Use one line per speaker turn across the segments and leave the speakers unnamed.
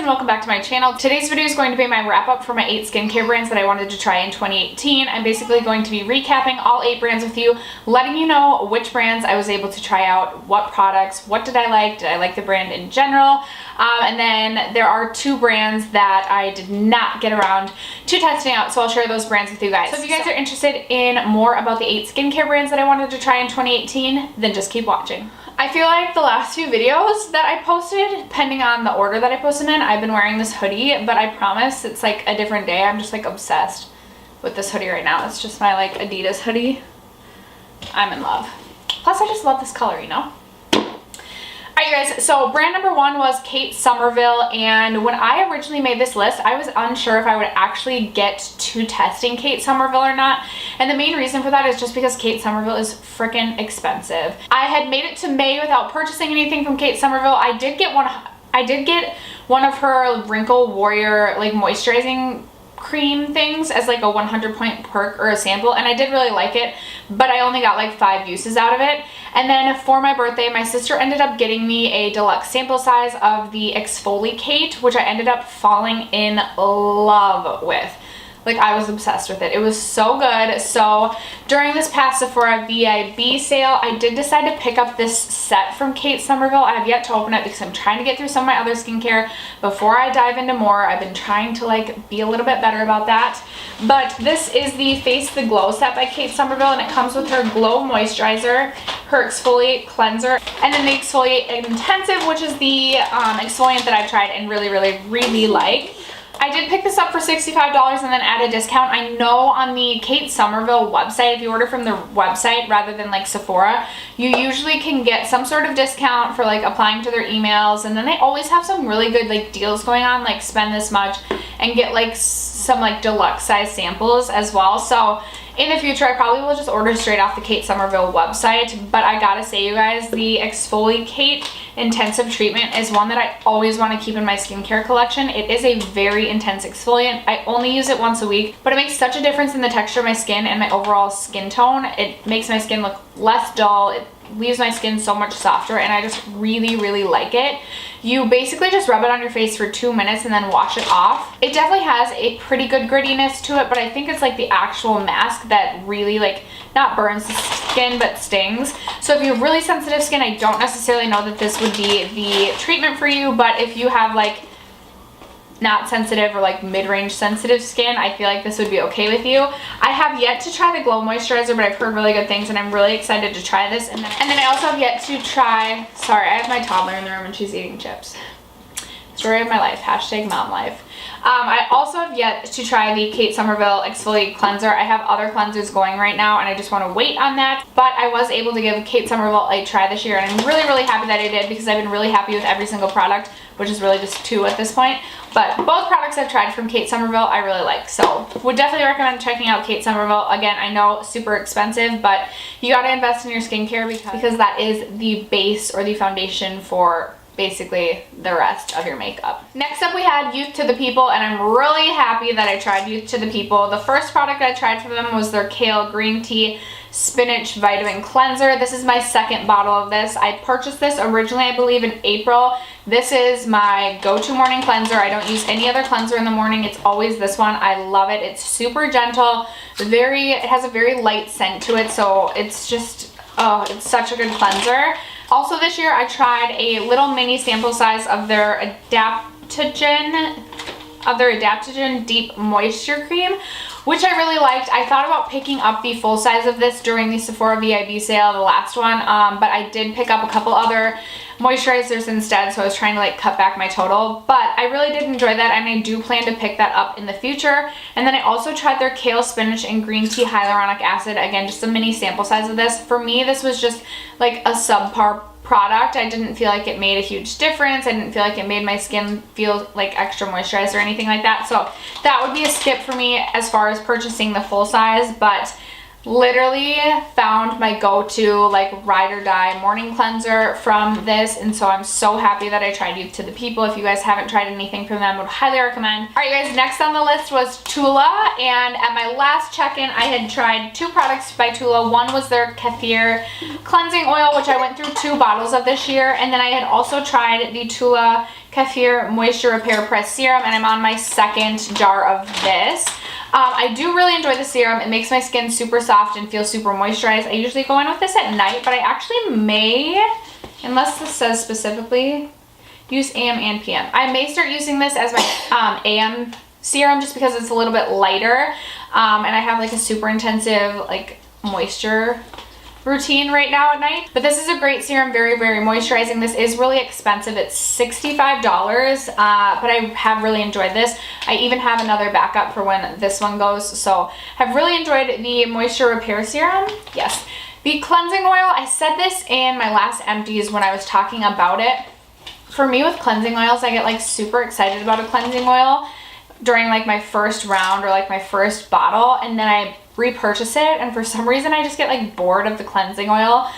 and welcome back to my channel. Today's video is going to be my wrap up for my 8 skincare brands that I wanted to try in 2018. I'm basically going to be recapping all 8 brands with you, letting you know which brands I was able to try out, what products, what did I like the brand in general, and then there are 2 brands that I did not get around to testing out, so I'll share those brands with you guys. So if you guys are interested in more about the 8 skincare brands that I wanted to try in 2018, then just keep watching. I feel like the last few videos that I posted, depending on the order that I posted in, I've been wearing this hoodie, but I promise it's like a different day. I'm just like obsessed with this hoodie right now. It's just my like Adidas hoodie. I'm in love. Plus I just love this color, you know? Alright you guys, so brand number 1 was Kate Somerville, and when I originally made this list, I was unsure if I would actually get to testing Kate Somerville or not, and the main reason for that is just because Kate Somerville is freaking expensive. I had made it to May without purchasing anything from Kate Somerville. I did get one of her Wrinkle Warrior like moisturizing cream things as like a 100-point perk or a sample, and I did really like it, but I only got like 5 uses out of it. And then for my birthday, my sister ended up getting me a deluxe sample size of the Exfoliate, which I ended up falling in love with. Like, I was obsessed with it. It was so good. So during this past Sephora VIB sale, I did decide to pick up this set from Kate Somerville. I have yet to open it because I'm trying to get through some of my other skincare before I dive into more. I've been trying to like be a little bit better about that. But this is the Face the Glow set by Kate Somerville, and it comes with her Glow Moisturizer, her Exfoliate Cleanser, and then the Exfoliate Intensive, which is the exfoliant that I've tried and really like. I did pick this up for $65 and then add a discount. I know on the Kate Somerville website, if you order from the website rather than like Sephora, you usually can get some sort of discount for like applying to their emails, and then they always have some really good like deals going on, like spend this much and get like some like deluxe size samples as well. So in the future, I probably will just order straight off the Kate Somerville website, but I gotta say, you guys, the Exfoliate Intensive Treatment is one that I always want to keep in my skincare collection. It is a very intense exfoliant. I only use it once a week, but it makes such a difference in the texture of my skin and my overall skin tone. It makes my skin look less dull. It leaves my skin so much softer, and I just really like it. You basically just rub it on your face for 2 minutes and then wash it off. It definitely has a pretty good grittiness to it, but I think it's like the actual mask that really like not burns the skin but stings. So if you have really sensitive skin, I don't necessarily know that this would be the treatment for you, but if you have like not sensitive or like mid-range sensitive skin, I feel like this would be okay with you. I have yet to try the Glow Moisturizer, but I've heard really good things and I'm really excited to try this. And then I also have yet to try, sorry, I have my toddler in the room and she's eating chips. Story of my life, hashtag mom life. I also have yet to try the Kate Somerville Exfoliate Cleanser. I have other cleansers going right now and I just want to wait on that, but I was able to give Kate Somerville a try this year, and I'm really happy that I did because I've been really happy with every single product, which is really just 2 at this point. But both products I've tried from Kate Somerville I really like, so would definitely recommend checking out Kate Somerville. Again, I know super expensive, but you gotta invest in your skincare because that is the base or the foundation for basically the rest of your makeup. Next up, we had Youth to the People, and I'm really happy that I tried Youth to the People. The first product I tried from them was their Kale Green Tea Spinach Vitamin Cleanser. This is my 2nd bottle of this. I purchased this originally, I believe, in April. This is my go-to morning cleanser. I don't use any other cleanser in the morning. It's always this one. I love it. It's super gentle. It has a very light scent to it, so it's just, oh, it's such a good cleanser. Also this year, I tried a little mini sample size of their Adaptogen Deep Moisture Cream, which I really liked. I thought about picking up the full size of this during the Sephora VIB sale, the last one, but I did pick up a couple other moisturizers instead, so I was trying to like cut back my total, but I really did enjoy that, and I do plan to pick that up in the future. And then I also tried their Kale Spinach and Green Tea Hyaluronic Acid. Again, just a mini sample size of this. For me, this was just like a subpar product. I didn't feel like it made a huge difference. I didn't feel like it made my skin feel like extra moisturized or anything like that, so that would be a skip for me as far as purchasing the full size. But literally found my go-to like ride or die morning cleanser from this, and so I'm so happy that I tried Youth to the People. If you guys haven't tried anything from them, I would highly recommend. All right, you guys, next on the list was Tula, and at my last check-in, I had tried 2 products by Tula. One was their Kefir Cleansing Oil, which I went through 2 bottles of this year, and then I had also tried the Tula Kefir Moisture Repair Press Serum, and I'm on my second jar of this. I do really enjoy the serum. It makes my skin super soft and feel super moisturized. I usually go in with this at night, but I actually may, unless this says specifically, use AM and PM. I may start using this as my AM serum just because it's a little bit lighter, and I have like a super intensive like moisture routine right now at night. But this is a great serum, very, very moisturizing. This is really expensive. It's $65, but I have really enjoyed this. I even have another backup for when this one goes, so have really enjoyed the Moisture Repair Serum. Yes. The cleansing oil, I said this in my last empties when I was talking about it. For me with cleansing oils, I get like super excited about a cleansing oil during like my first round or like my first bottle, and then I repurchase it, and for some reason I just get like bored of the cleansing oil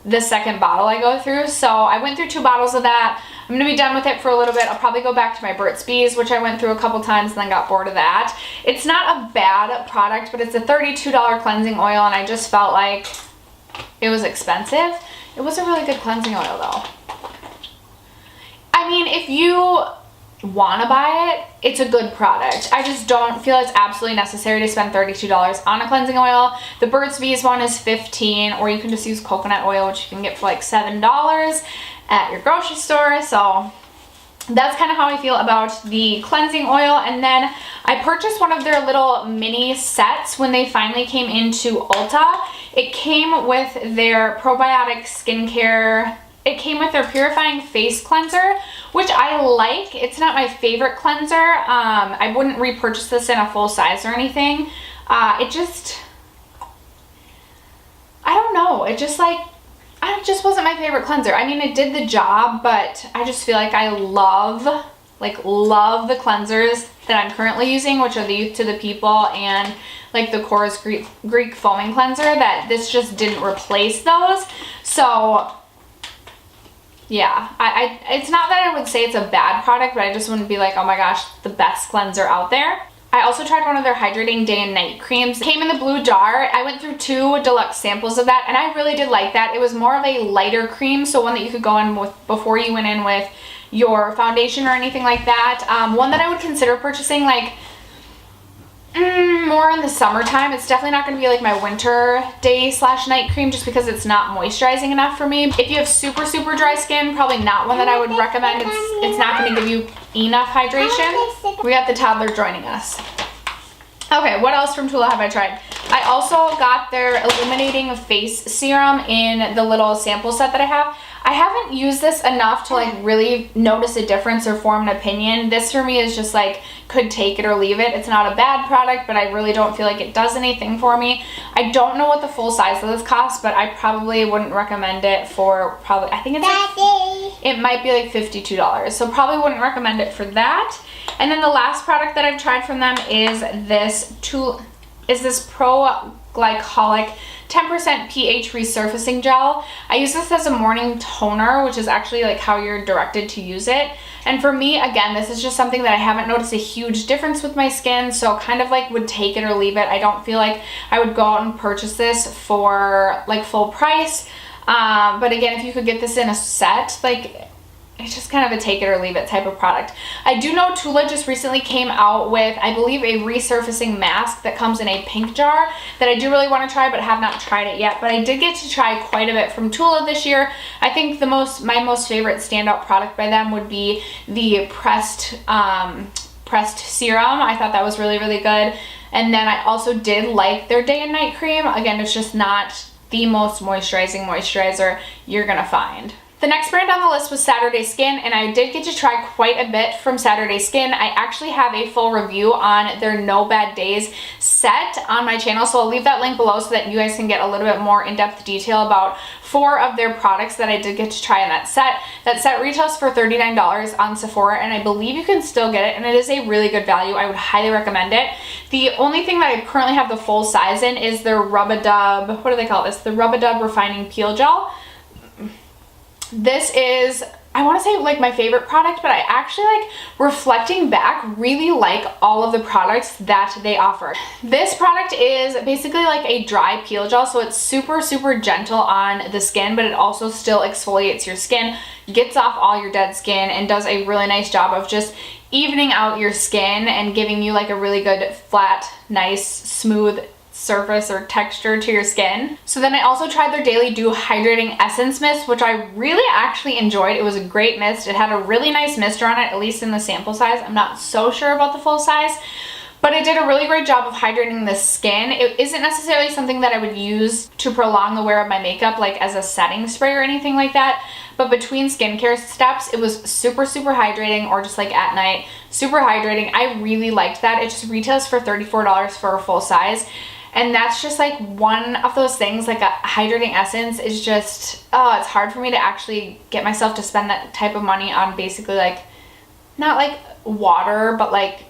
the second bottle I go through. So I went through 2 bottles of that. I'm gonna be done with it for a little bit. I'll probably go back to my Burt's Bees, which I went through a couple times and then got bored of that. It's not a bad product, but it's a $32 cleansing oil, and I just felt like it was expensive. It was a really good cleansing oil though. I mean, if you want to buy it, it's a good product. I just don't feel it's absolutely necessary to spend $32 on a cleansing oil. The Burt's Bees one is $15, or you can just use coconut oil, which you can get for like $7 at your grocery store. So that's kind of how I feel about the cleansing oil. And then I purchased one of their little mini sets when they finally came into Ulta. It came with their probiotic skincare. It came with their purifying face cleanser, which I like. It's not my favorite cleanser. I wouldn't repurchase this in a full size or anything. I don't know. It just wasn't my favorite cleanser. I mean, it did the job, but I just feel like I love the cleansers that I'm currently using, which are the Youth to the People and like the Korres Greek Foaming Cleanser, that this just didn't replace those. So yeah, it's not that I would say it's a bad product, but I just wouldn't be like, oh my gosh, the best cleanser out there. I also tried one of their hydrating day and night creams. It came in the blue jar. I went through 2 deluxe samples of that, and I really did like that. It was more of a lighter cream, so one that you could go in with before you went in with your foundation or anything like that. One that I would consider purchasing like more in the summertime. It's definitely not going to be like my winter day / night cream, just because it's not moisturizing enough for me. If you have super, super dry skin, probably not one that I would recommend. It's not going to give you enough hydration. We got the toddler joining us. Okay, what else from Tula have I tried? I also got their illuminating face serum in the little sample set that I have. I haven't used this enough to like really notice a difference or form an opinion. This for me is just like, could take it or leave it. It's not a bad product, but I really don't feel like it does anything for me. I don't know what the full size of this costs, but I probably wouldn't recommend it for I think it's like, it might be like $52. So probably wouldn't recommend it for that. And then the last product that I've tried from them is this Pro Glycolic 10% pH resurfacing gel. I use this as a morning toner, which is actually like how you're directed to use it. And for me, again, this is just something that I haven't noticed a huge difference with my skin, so kind of like would take it or leave it. I don't feel like I would go out and purchase this for like full price. But again, if you could get this in a set, like, it's just kind of a take it or leave it type of product. I do know Tula just recently came out with, I believe, a resurfacing mask that comes in a pink jar that I do really want to try, but have not tried it yet. But I did get to try quite a bit from Tula this year. I think my most favorite standout product by them would be the pressed serum. I thought that was really, really good. And then I also did like their day and night cream. Again, it's just not the most moisturizing moisturizer you're gonna find. The next brand on the list was Saturday Skin, and I did get to try quite a bit from Saturday Skin. I actually have a full review on their No Bad Days set on my channel, so I'll leave that link below so that you guys can get a little bit more in-depth detail about 4 of their products that I did get to try in that set. That set retails for $39 on Sephora, and I believe you can still get it, and it is a really good value. I would highly recommend it. The only thing that I currently have the full size in is their Rub-A-Dub, what do they call this? The Rub-A-Dub Refining Peel Gel. This is, I want to say, like my favorite product, but I actually, like, reflecting back, really like all of the products that they offer. This product is basically like a dry peel gel, so it's super, super gentle on the skin, but it also still exfoliates your skin. gets off all your dead skin and does a really nice job of just evening out your skin and giving you like a really good flat, nice, smooth surface or texture to your skin. So then I also tried their Daily Dew Hydrating Essence Mist, which I really actually enjoyed. It was a great mist. It had a really nice mister on it, at least in the sample size. I'm not so sure about the full size, but it did a really great job of hydrating the skin. It isn't necessarily something that I would use to prolong the wear of my makeup, like as a setting spray or anything like that. But between skincare steps, it was super, super hydrating, or just like at night, super hydrating. I really liked that. It just retails for $34 for a full size. And that's just like one of those things, like a hydrating essence is just, oh, it's hard for me to actually get myself to spend that type of money on basically like, not like water, but like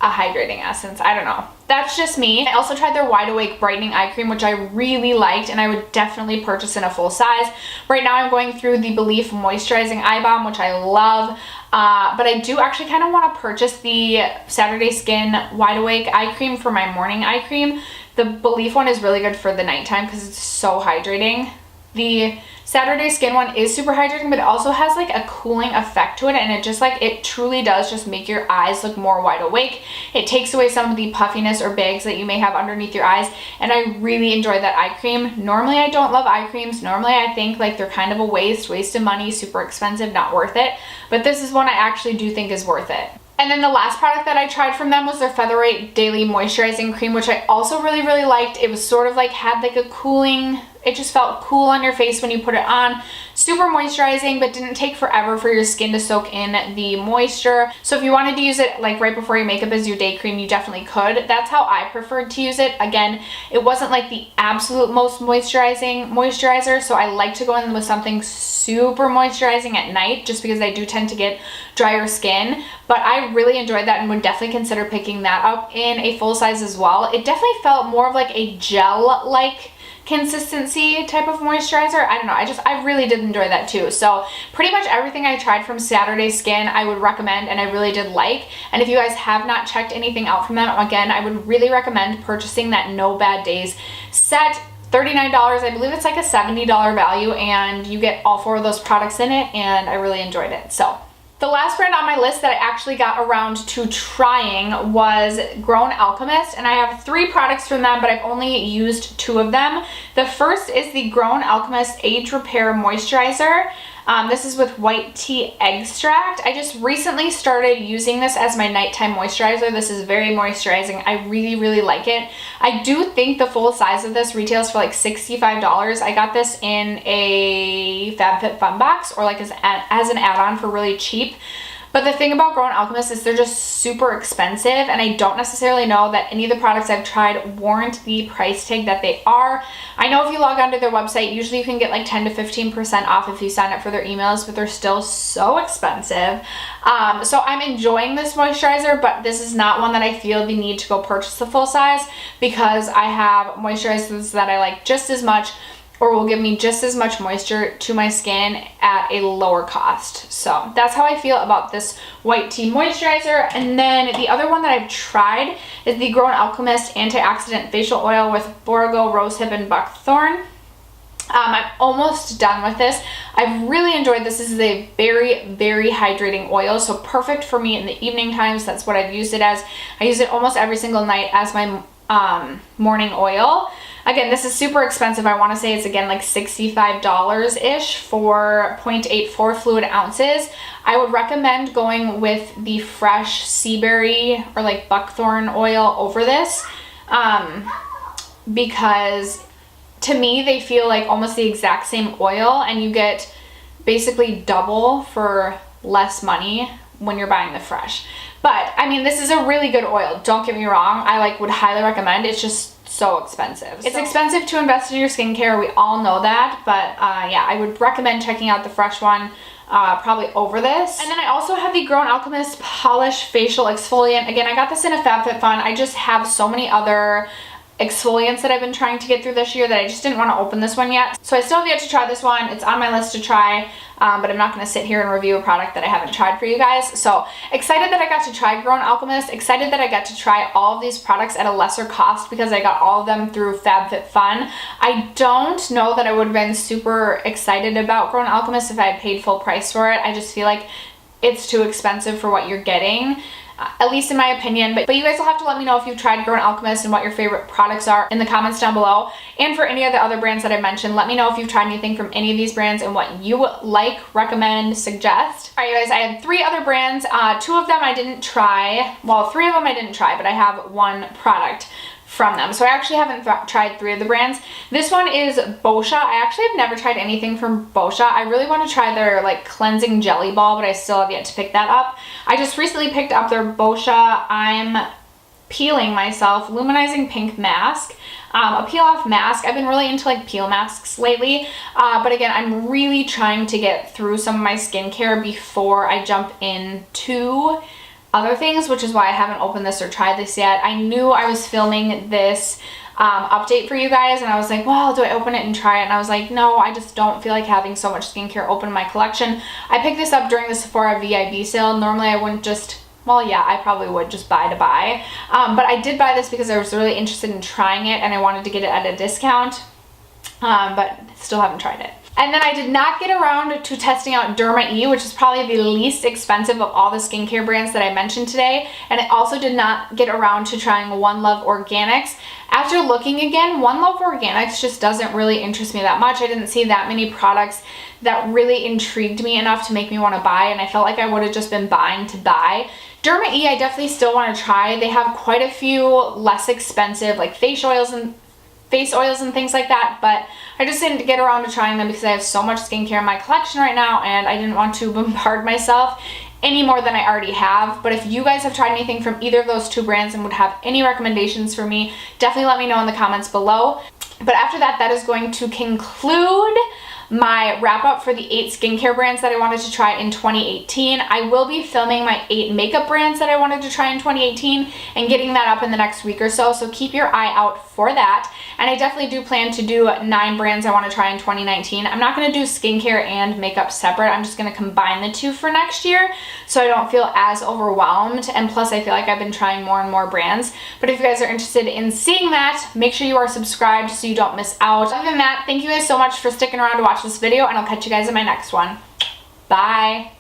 a hydrating essence. I don't know. That's just me. I also tried their Wide Awake Brightening Eye Cream, which I really liked, and I would definitely purchase in a full size. Right now I'm going through the Belief Moisturizing Eye Balm, which I love. But I do actually kind of want to purchase the Saturday Skin Wide Awake Eye Cream for my morning eye cream. The Belief one is really good for the nighttime because it's so hydrating. The Saturday Skin one is super hydrating, but it also has like a cooling effect to it, and it just like, it truly does just make your eyes look more wide awake. It takes away some of the puffiness or bags that you may have underneath your eyes, and I really enjoyed that eye cream. Normally I don't love eye creams. Normally I think like they're kind of a waste of money, super expensive, not worth it. But this is one I actually do think is worth it. And then the last product that I tried from them was their Featherweight Daily Moisturizing Cream, which I also really, really liked. It was sort of like, had like a cooling, it just felt cool on your face when you put it on. Super moisturizing, but didn't take forever for your skin to soak in the moisture. So if you wanted to use it like right before your makeup as your day cream, you definitely could. That's how I preferred to use it. Again, it wasn't like the absolute most moisturizing moisturizer, so I like to go in with something super moisturizing at night just because I do tend to get drier skin. But I really enjoyed that and would definitely consider picking that up in a full size as well. It definitely felt more of like a gel-like consistency type of moisturizer. I don't know, I really did enjoy that too. So pretty much everything I tried from Saturday Skin I would recommend, and I really did like. And if you guys have not checked anything out from them, again, I would really recommend purchasing that No Bad Days set. $39, I believe it's like a $70 value, and you get all 4 of those products in it, and I really enjoyed it. So the last brand on my list that I actually got around to trying was Grown Alchemist, and I have 3 products from them, but I've only used 2 of them. The first is the Grown Alchemist Age Repair Moisturizer. This is with white tea extract. I just recently started using this as my nighttime moisturizer. This is very moisturizing. I really, really like it. I do think the full size of this retails for like $65. I got this in a FabFitFun box, or like as an add-on for really cheap. But the thing about Grown Alchemist is they're just super expensive, and I don't necessarily know that any of the products I've tried warrant the price tag that they are. I know if you log onto their website, usually you can get like 10 to 15% off if you sign up for their emails, but they're still so expensive. So I'm enjoying this moisturizer, but this is not one that I feel the need to go purchase the full size, because I have moisturizers that I like just as much, or will give me just as much moisture to my skin at a lower cost. So that's how I feel about this white tea moisturizer. And then the other one that I've tried is the Grown Alchemist Antioxidant Facial Oil with Borigo, Rosehip, and Buckthorn. I'm almost done with this. I've really enjoyed this. This is a very, very hydrating oil, so perfect for me in the evening times. That's what I've used it as. I use it almost every single night as my morning oil. Again, this is super expensive. I want to say it's again like $65-ish for 0.84 fluid ounces. I would recommend going with the fresh sea berry or like buckthorn oil over this, because to me they feel like almost the exact same oil, and you get basically double for less money when you're buying the fresh. But I mean, this is a really good oil, don't get me wrong. I would highly recommend. It's just so expensive. It's expensive to invest in your skincare, we all know that, but yeah, I would recommend checking out the fresh one probably over this. And then I also have the Grown Alchemist Polish Facial Exfoliant. Again, I got this in a FabFitFun. I just have so many other exfoliants that I've been trying to get through this year that I just didn't want to open this one yet. So I still have yet to try this one. It's on my list to try, but I'm not going to sit here and review a product that I haven't tried for you guys. So excited that I got to try Grown Alchemist, excited that I got to try all of these products at a lesser cost because I got all of them through FabFitFun. I don't know that I would have been super excited about Grown Alchemist if I had paid full price for it. I just feel like it's too expensive for what you're getting. At least in my opinion, but you guys will have to let me know if you've tried Grown Alchemist and what your favorite products are in the comments down below. And for any of the other brands that I mentioned, let me know if you've tried anything from any of these brands and what you like, recommend, suggest. All right, you guys, I had 3 other brands. 2 of them I didn't try. Well, 3 of them I didn't try, but I have 1 product from them. So I actually haven't tried 3 of the brands. This one is Boscia. I actually have never tried anything from Boscia. I really want to try their like cleansing jelly ball, but I still have yet to pick that up. I just recently picked up their Boscia I'm Peeling Myself Luminizing Pink Mask. A peel off mask. I've been really into like peel masks lately, but again, I'm really trying to get through some of my skincare before I jump into other things, which is why I haven't opened this or tried this yet. I knew I was filming this update for you guys, and I was like, well, do I open it and try it? And I was like, no, I just don't feel like having so much skincare open in my collection. I picked this up during the Sephora VIB sale. Normally I wouldn't just, well, yeah, I probably would just buy to buy, but I did buy this because I was really interested in trying it and I wanted to get it at a discount, but still haven't tried it. And then I did not get around to testing out Derma E, which is probably the least expensive of all the skincare brands that I mentioned today. And I also did not get around to trying One Love Organics. After looking again, One Love Organics just doesn't really interest me that much. I didn't see that many products that really intrigued me enough to make me want to buy, and I felt like I would have just been buying to buy. Derma E, I definitely still want to try. They have quite a few less expensive like face oils and things like that, but I just didn't get around to trying them because I have so much skincare in my collection right now and I didn't want to bombard myself any more than I already have. But if you guys have tried anything from either of those 2 brands and would have any recommendations for me, definitely let me know in the comments below. But after that, that is going to conclude my wrap up for the 8 skincare brands that I wanted to try in 2018. I will be filming my 8 makeup brands that I wanted to try in 2018 and getting that up in the next week or so, so keep your eye out for that. And I definitely do plan to do 9 brands I want to try in 2019. I'm not going to do skincare and makeup separate. I'm just going to combine the 2 for next year so I don't feel as overwhelmed, and plus I feel like I've been trying more and more brands. But if you guys are interested in seeing that, make sure you are subscribed so you don't miss out. Other than that, thank you guys so much for sticking around to watch this video, and I'll catch you guys in my next one. Bye!